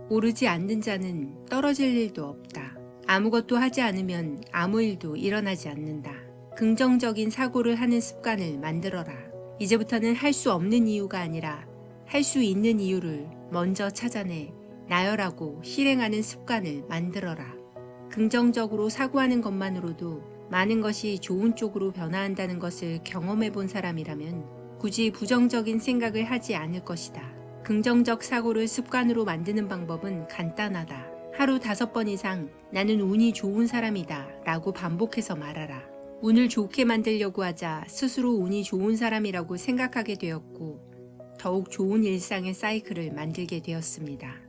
오르지 않는 자는 떨어질 일도 없다. 아무것도 하지 않으면 아무 일도 일어나지 않는다. 긍정적인 사고를 하는 습관을 만들어라. 이제부터는 할 수 없는 이유가 아니라 할 수 있는 이유를 먼저 찾아내 나열하고 실행하는 습관을 만들어라. 긍정적으로 사고하는 것만으로도 많은 것이 좋은 쪽으로 변화한다는 것을 경험해 본 사람이라면 굳이 부정적인 생각을 하지 않을 것이다. 긍정적 사고를 습관으로 만드는 방법은 간단하다. 하루 5번 이상 나는 운이 좋은 사람이다 라고 반복해서 말하라. 운을 좋게 만들려고 하자 스스로 운이 좋은 사람이라고 생각하게 되었고 더욱 좋은 일상의 사이클을 만들게 되었습니다.